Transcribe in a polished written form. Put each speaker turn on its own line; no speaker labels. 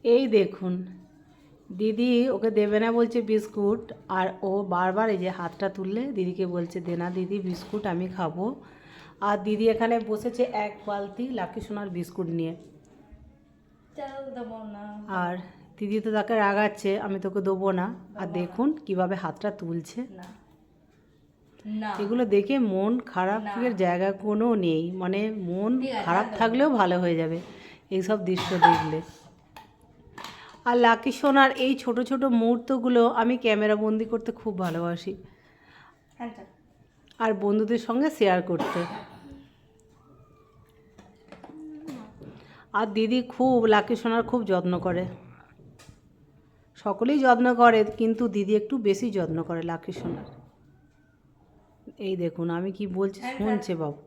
এই দেখুন, দিদি ওকে দেবে না বলছে বিস্কুট, আর ও বারবার এই যে হাতটা তুললে দিদিকে বলছে দে না দিদি বিস্কুট আমি খাবো। আর দিদি এখানে বসেছে এক বালতি লাকি সোনার বিস্কুট নিয়ে। আর দিদি তো তাকে রাগাচ্ছে আমি তোকে দেবো না। আর দেখুন কিভাবে হাতটা তুলছে। এগুলো দেখে মন খারাপের জায়গা কোনো নেই, মানে মন খারাপ থাকলেও ভালো হয়ে যাবে এইসব দৃশ্য দেখলে। আর লাকি সোনার এই ছোট ছোট মুহূর্তগুলো আমি ক্যামেরা বন্দি করতে খুব ভালোবাসি, আর বন্ধুদের সঙ্গে শেয়ার করতে। আর দিদি খুব লাকি সোনার খুব যত্ন করে, সকলেই যত্ন করে কিন্তু দিদি একটু বেশি যত্ন করে লাকি সোনার। এই দেখুন আমি কি বলছি শুনছে বাবু।